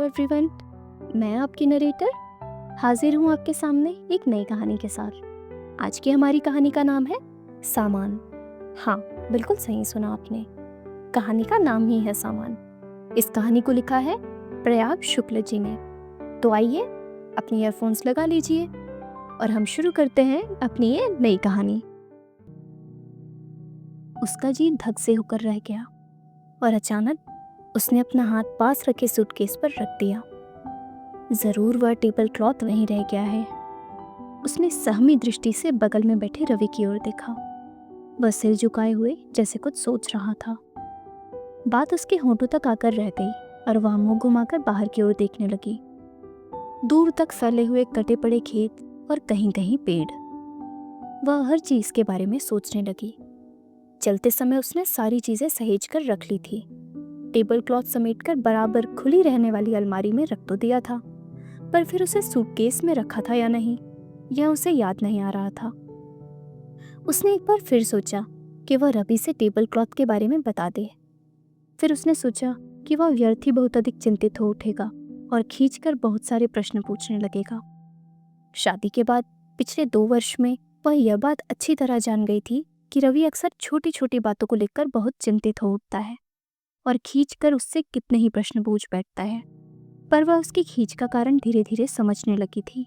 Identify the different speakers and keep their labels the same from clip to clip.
Speaker 1: Hello everyone, मैं आपकी narrator हाजिर हूँ आपके सामने एक नई कहानी के साथ। आज की हमारी कहानी का नाम है सामान। हाँ, बिल्कुल सही सुना आपने, कहानी का नाम ही है सामान। इस कहानी को लिखा है प्रयाग शुक्ल जी ने। तो आइए अपनी ईयरफोन्स लगा लीजिए और हम शुरू करते हैं अपनी ये नई कहानी। उसका जी धक से होकर रह गया और अचानक उसने अपना हाथ पास रखे सूटकेस पर रख दिया। जरूर वह टेबल क्लॉथ वहीं रह गया है। उसने सहमी दृष्टि से बगल में बैठे रवि की ओर देखा। वह सिर झुकाए हुए जैसे कुछ सोच रहा था। बात उसके होंठों तक आकर रह गई और वह मुंह घुमाकर बाहर की ओर देखने लगी। दूर तक फैले हुए कटे पड़े खेत और कहीं कहीं पेड़। वह हर चीज के बारे में सोचने लगी। चलते समय उसने सारी चीजें सहेज कर रख ली थी। टेबल क्लॉथ समेटकर बराबर खुली रहने वाली अलमारी में रख तो दिया था, पर फिर उसे सूटकेस में रखा था या नहीं, यह उसे याद नहीं आ रहा था। उसने एक बार फिर सोचा कि वह रवि से टेबल क्लॉथ के बारे में बता दे। फिर उसने सोचा कि वह व्यर्थ ही बहुत अधिक चिंतित हो उठेगा और खींचकर बहुत सारे प्रश्न पूछने लगेगा। शादी के बाद पिछले 2 वर्ष में वह यह बात अच्छी तरह जान गई थी कि रवि अक्सर छोटी छोटी बातों को लेकर बहुत चिंतित हो उठता है और खींचकर उससे कितने ही प्रश्न पूछ बैठता है। पर वह उसकी खींच का कारण धीरे धीरे समझने लगी थी।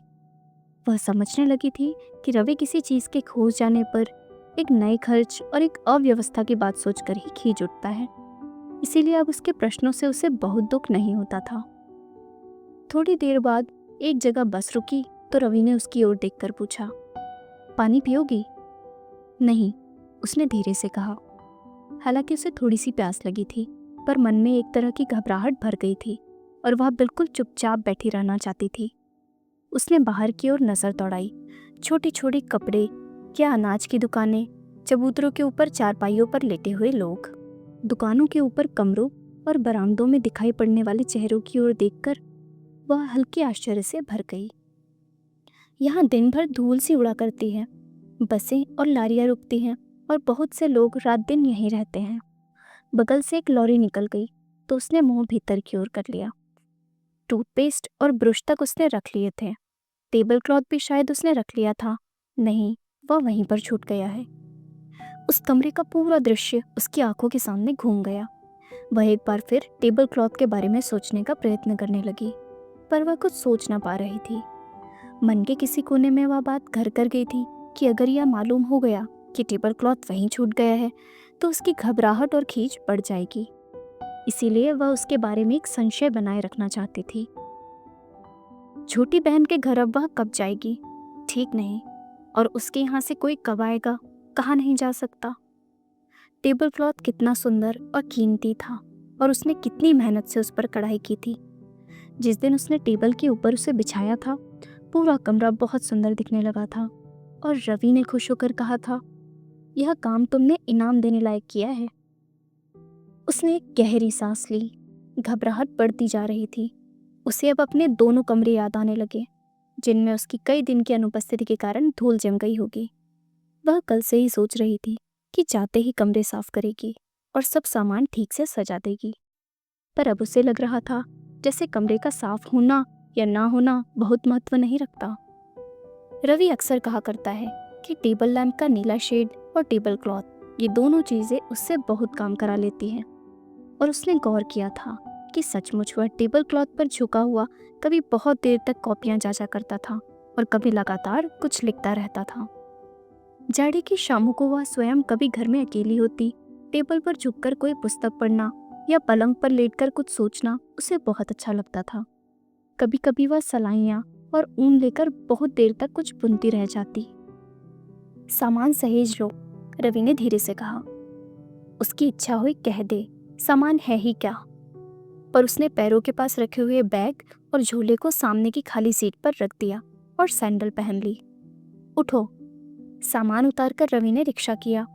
Speaker 1: वह समझने लगी थी कि रवि किसी चीज के खो जाने पर एक नए खर्च और एक अव्यवस्था की बात सोचकर ही खींच उठता है। इसीलिए अब उसके प्रश्नों से उसे बहुत दुख नहीं होता था। थोड़ी देर बाद एक जगह बस रुकी तो रवि ने उसकी ओर देखकर पूछा, पानी पियोगी? नहीं, उसने धीरे से कहा। हालांकि उसे थोड़ी सी प्यास लगी थी, पर मन में एक तरह की घबराहट भर गई थी और वह बिल्कुल चुपचाप बैठी रहना चाहती थी। उसने बाहर की ओर नजर दौड़ाई। छोटे छोटे कपड़े या अनाज की दुकानें, चबूतरों के ऊपर चारपाइयों पर लेटे हुए लोग, दुकानों के ऊपर कमरों और बरामदों में दिखाई पड़ने वाले चेहरों की ओर देखकर वह हल्के आश्चर्य से भर गई। यहाँ दिन भर धूल सी उड़ा करती है, बसें और लारियां रुकती हैं और बहुत से लोग रात दिन यहीं रहते हैं। बगल से एक लॉरी निकल गई तो उसने मुंह भीतर की ओर कर लिया। टूथपेस्ट और ब्रश तक उसने रख लिए थे। टेबल क्लॉथ भी शायद उसने रख लिया था। नहीं, वह वहीं पर छूट गया है। उस कमरे का पूरा दृश्य उसकी आंखों के सामने घूम गया। वह एक बार फिर टेबल क्लॉथ के बारे में सोचने का प्रयत्न करने लगी, पर वह कुछ सोच ना पा रही थी। मन के किसी कोने में वह बात घर कर गई थी कि अगर यह मालूम हो गया कि टेबल क्लॉथ वहीं छूट गया है तो उसकी घबराहट और खींच बढ़ जाएगी। इसीलिए वह उसके बारे में एक संशय बनाए रखना चाहती थी। छोटी बहन के घर अब वह कब जाएगी? ठीक नहीं, और उसके यहाँ से कोई कब आएगा? कहाँ नहीं जा सकता। टेबल क्लॉथ कितना सुंदर और कीमती था और उसने कितनी मेहनत से उस पर कढ़ाई की थी। जिस दिन उसने टेबल के ऊपर उसे बिछाया था, पूरा कमरा बहुत सुंदर दिखने लगा था और रवि ने खुश होकर कहा था, यह काम तुमने इनाम देने लायक किया है। उसने एक गहरी सांस ली। घबराहट बढ़ती जा रही थी। उसे अब अपने दोनों कमरे याद आने लगे, जिनमें उसकी कई दिन की अनुपस्थिति के कारण धूल जम गई होगी। वह कल से ही सोच रही थी कि जाते ही कमरे साफ करेगी और सब सामान ठीक से सजा देगी। पर अब उसे लग रहा था जैसे कमरे का साफ होना या ना होना बहुत महत्व नहीं रखता। रवि अक्सर कहा करता है कि टेबल लैंप का नीला शेड और टेबल क्लॉथ, ये दोनों चीजें उससे बहुत काम करा लेती हैं। और उसने गौर किया था कि सचमुच वह टेबल क्लॉथ पर झुका हुआ कभी बहुत देर तक कॉपियां जांचा करता था और कभी लगातार कुछ लिखता रहता था। जाड़े की शामों को वह स्वयं कभी घर में अकेली होती, टेबल पर झुककर कोई पुस्तक पढ़ना या पलंग पर लेटकर कुछ सोचना उसे बहुत अच्छा लगता था। कभी कभी वह सलाइयाँ और ऊन लेकर बहुत देर तक कुछ बुनती रह जाती। सामान सहेज लो, रवि ने धीरे से कहा। उसकी इच्छा हुई कह दे, सामान है ही क्या, पर उसने पैरों के पास रखे हुए बैग और झोले को सामने की खाली सीट पर रख दिया और सैंडल पहन ली। उठो, सामान उतारकर रवि ने रिक्शा किया।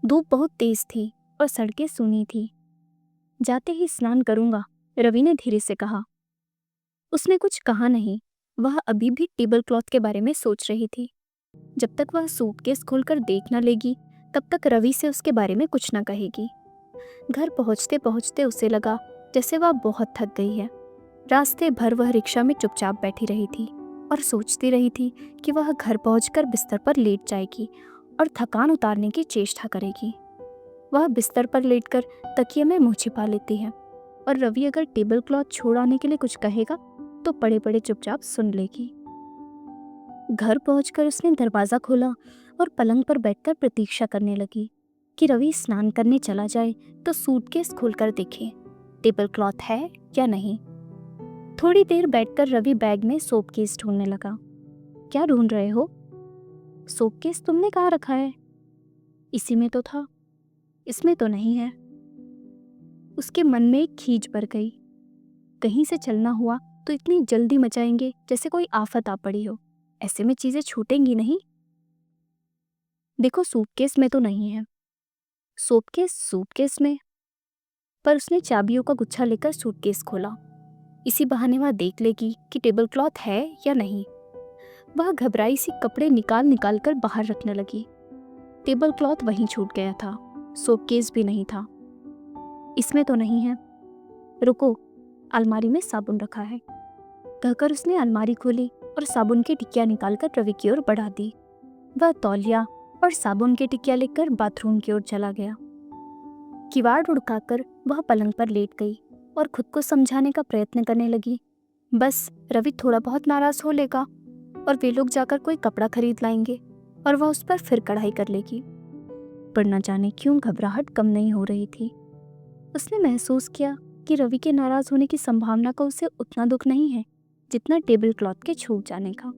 Speaker 1: धूप बहुत तेज थी और सड़कें सूनी थी। जाते ही स्नान करूंगा, रवि ने धीरे से कहा। उसने कुछ कहा नहीं। वह अभी भी टेबल क्लॉथ के बारे में सोच रही थी। जब तक वह सूटकेस खोलकर देख न लेगी, तब तक रवि से उसके बारे में कुछ न कहेगी। घर पहुंचते पहुंचते उसे लगा जैसे वह बहुत थक गई है। रास्ते भर वह रिक्शा में चुपचाप बैठी रही थी और सोचती रही थी कि वह घर पहुंचकर बिस्तर पर लेट जाएगी और थकान उतारने की चेष्टा करेगी। वह बिस्तर पर लेटकर तकिए में मुंह छिपा लेती है और रवि अगर टेबल क्लॉथ छोड़ाने के लिए कुछ कहेगा तो पड़े पड़े चुपचाप सुन लेगी। घर पहुंचकर उसने दरवाज़ा खोला और पलंग पर बैठकर प्रतीक्षा करने लगी कि रवि स्नान करने चला जाए तो सूटकेस खोलकर देखे टेबल क्लॉथ है या नहीं। थोड़ी देर बैठकर रवि बैग में सोप केस ढूंढने लगा। क्या ढूंढ रहे हो? सोप केस तुमने कहाँ रखा है? इसी में तो था। इसमें तो नहीं है। उसके मन में एक खींच भर गई। कहीं से चलना हुआ तो इतनी जल्दी मचाएंगे जैसे कोई आफत आ पड़ी हो। ऐसे में चीजें छूटेंगी नहीं। देखो सूटकेस में तो नहीं है। सूटकेस सूटकेस में। पर उसने चाबियों का गुच्छा लेकर सूटकेस खोला। इसी बहाने वह देख लेगी कि टेबल क्लॉथ है या नहीं। वह घबराई सी कपड़े निकाल निकाल कर बाहर रखने लगी। टेबल क्लॉथ वहीं छूट गया था। सूटकेस भी नहीं था। इसमें तो नहीं है। रुको, अलमारी में साबुन रखा है, कहकर उसने अलमारी खोली और साबुन की टिकिया निकालकर रवि की ओर बढ़ा दी। वह तौलिया और साबुन की टिकिया लेकर बाथरूम की ओर चला गया। किवाड़ उड़काकर वह पलंग पर लेट गई और खुद को समझाने का प्रयत्न करने लगी। बस रवि थोड़ा बहुत नाराज हो लेगा और वे लोग जाकर कोई कपड़ा खरीद लाएंगे और वह उस पर फिर कढ़ाई कर लेगी। पर न जाने क्यों घबराहट कम नहीं हो रही थी। उसने महसूस किया कि रवि के नाराज होने की संभावना का उसे उतना दुख नहीं है जितना टेबल क्लॉथ के छूट जाने का।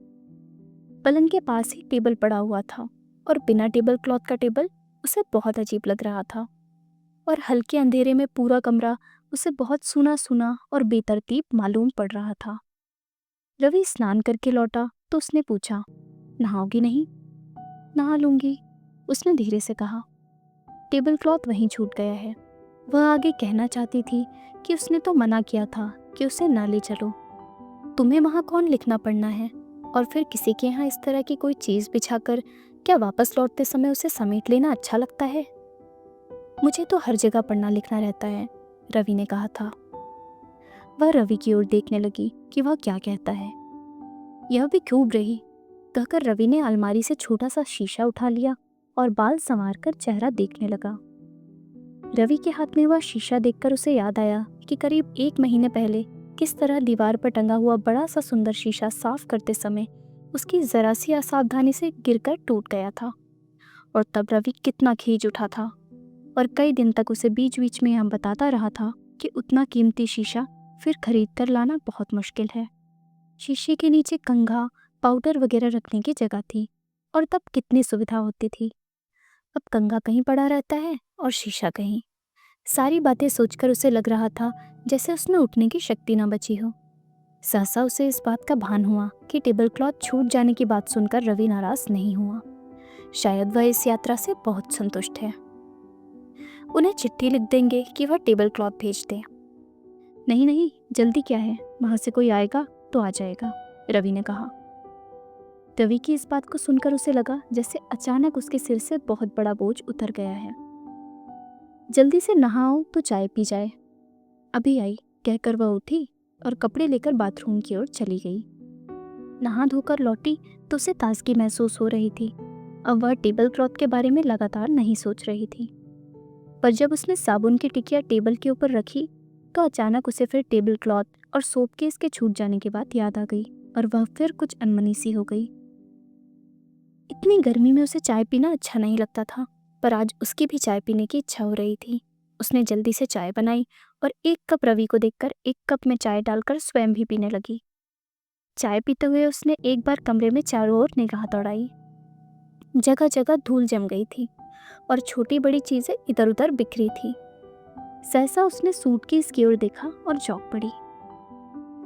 Speaker 1: पलंग के पास ही टेबल पड़ा हुआ था और बिना टेबल क्लॉथ का टेबल उसे बहुत अजीब लग रहा था और हल्के अंधेरे में पूरा कमरा उसे बहुत सूना सूना और बेतरतीब मालूम पड़ रहा था। रवि स्नान करके लौटा तो उसने पूछा, नहाओगी नहीं? नहा लूंगी, उसने धीरे से कहा। टेबल क्लॉथ वहीं छूट गया है। वह आगे कहना चाहती थी कि उसने तो मना किया था कि उसे ना ले चलो। तुम्हें वहाँ कौन लिखना पढ़ना है? और फिर किसी के यहाँ इस तरह की कोई चीज़ बिछाकर क्या वापस लौटते समय उसे समेट लेना अच्छा लगता है? मुझे तो हर जगह पढ़ना लिखना रहता है, रवि ने कहा था। वह रवि की ओर देखने लगी कि वह क्या कहता है। यह भी खूब रही, कहकर रवि ने अलमारी से छोटा सा शीशा उठा लिया और बाल संवार कर चेहरा देखने लगा। रवि के हाथ में वह शीशा देखकर उसे याद आया कि करीब 1 महीने पहले किस तरह दीवार पर टंगा हुआ बड़ा सा सुंदर शीशा साफ करते समय उसकी जरा सी असावधानी से गिरकर टूट गया था और तब रवि कितना खींच उठा था और कई दिन तक उसे बीच बीच में यह बताता रहा था कि उतना कीमती शीशा फिर खरीद कर लाना बहुत मुश्किल है। शीशे के नीचे कंघा, पाउडर वगैरह रखने की जगह थी और तब कितनी सुविधा होती थी। अब कंघा कहीं पड़ा रहता है और शीशा कहीं। सारी बातें सोचकर उसे लग रहा था जैसे उसमें उठने की शक्ति न बची हो। सहसा उसे इस बात का भान हुआ कि टेबल क्लॉथ छूट जाने की बात सुनकर रवि नाराज नहीं हुआ। शायद वह इस यात्रा से बहुत संतुष्ट है। उन्हें चिट्ठी लिख देंगे कि वह टेबल क्लॉथ भेज दें। नहीं नहीं, जल्दी क्या है, वहां से कोई आएगा तो आ जाएगा, रवि ने कहा। रवि की इस बात को सुनकर उसे लगा जैसे अचानक उसके सिर से बहुत बड़ा बोझ उतर गया है। जल्दी से नहाओ तो चाय पी जाए। अभी आई, कहकर वह उठी और कपड़े लेकर बाथरूम की ओर चली गई। नहा धोकर लौटी तो उसे ताजगी महसूस हो रही थी। अब वह टेबल क्लॉथ के बारे में लगातार नहीं सोच रही थी। पर जब उसने साबुन की टिकिया टेबल के ऊपर रखी तो अचानक उसे फिर टेबल क्लॉथ और सोप केस के छूट जाने की बात याद आ गई और वह फिर कुछ अनमनी सी हो गई। इतनी गर्मी में उसे चाय पीना अच्छा नहीं लगता था, पर आज उसकी भी चाय पीने की इच्छा हो रही थी। उसने जल्दी से चाय बनाई और 1 कप रवि को देकर 1 कप में चाय डालकर स्वयं भी पीने लगी। चाय पीते हुए उसने एक बार कमरे में चारों ओर निगाह दौड़ाई। जगह जगह धूल जम गई थी और छोटी बड़ी चीजें इधर उधर बिखरी थी। सहसा उसने सूटकेस की ओर देखा और चौंक पड़ी।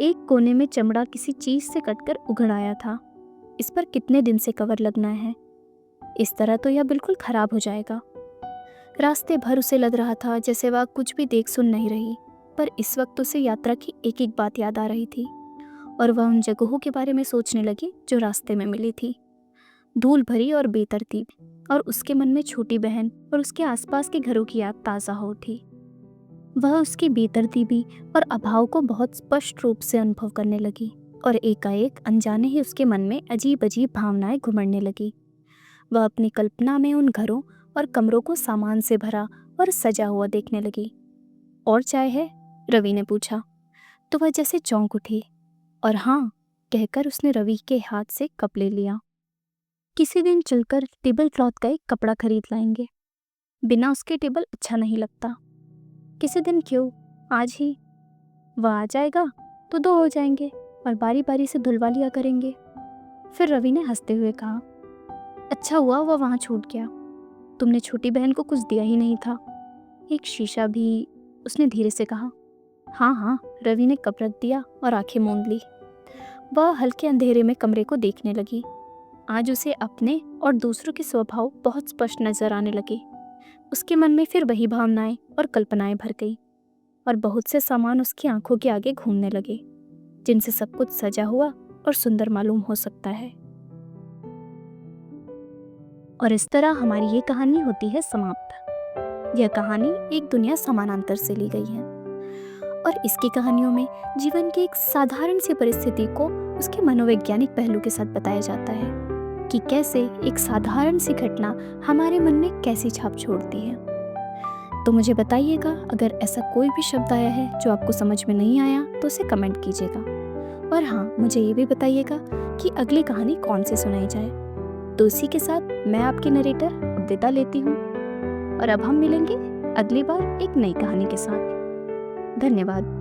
Speaker 1: एक कोने में चमड़ा किसी चीज से कटकर उघड़ आया था। इस पर कितने दिन से कवर लगना है? इस तरह तो यह बिल्कुल खराब हो जाएगा। रास्ते भर उसे लग रहा था जैसे वह कुछ भी देख सुन नहीं रही, पर इस वक्त उसे यात्रा की एक एक बात याद आ रही थी और वह उन जगहों के बारे में सोचने लगी जो रास्ते में मिली थी, धूल भरी और बेतरतीब। और उसके मन में छोटी बहन और उसके आसपास के घरों की याद ताज़ा हो उठी। वह उसकी बेतरतीबी और अभाव को बहुत स्पष्ट रूप से अनुभव करने लगी और एकाएक अनजाने ही उसके मन में अजीब अजीब भावनाएं घुमड़ने लगी। वह अपनी कल्पना में उन घरों और कमरों को सामान से भरा और सजा हुआ देखने लगी। और चाय है? रवि ने पूछा तो वह जैसे चौंक उठी और हाँ कहकर उसने रवि के हाथ से कप ले लिया। किसी दिन चलकर टेबल क्लॉथ का एक कपड़ा खरीद लाएंगे, बिना उसके टेबल अच्छा नहीं लगता। किसी दिन क्यों, आज ही। वह आ जाएगा तो दो हो जाएंगे और बारी बारी से धुलवा लिया करेंगे। फिर रवि ने हंसते हुए कहा, अच्छा हुआ वह वहाँ छूट गया, तुमने छोटी बहन को कुछ दिया ही नहीं था। एक शीशा भी, उसने धीरे से कहा। हाँ हाँ, रवि ने कप रख दिया और आंखें मूंद ली। वह हल्के अंधेरे में कमरे को देखने लगी। आज उसे अपने और दूसरों के स्वभाव बहुत स्पष्ट नजर आने लगे। उसके मन में फिर वही भावनाएं और कल्पनाएं भर गई और बहुत से सामान उसकी आंखों के आगे घूमने लगे, जिनसे सब कुछ सजा हुआ और सुंदर मालूम हो सकता है। और इस तरह हमारी ये कहानी होती है समाप्त। यह कहानी एक दुनिया समानांतर से ली गई है और इसकी कहानियों में जीवन की एक साधारण सी परिस्थिति को उसके मनोवैज्ञानिक पहलू के साथ बताया जाता है कि कैसे एक साधारण सी घटना हमारे मन में कैसी छाप छोड़ती है। तो मुझे बताइएगा, अगर ऐसा कोई भी शब्द आया है जो आपको समझ में नहीं आया तो उसे कमेंट कीजिएगा। और हाँ, मुझे ये भी बताइएगा कि अगली कहानी कौन सी सुनाई जाए। तो इसी के साथ मैं आपकी नरेटर अब विदा लेती हूँ और अब हम मिलेंगे अगली बार एक नई कहानी के साथ। धन्यवाद।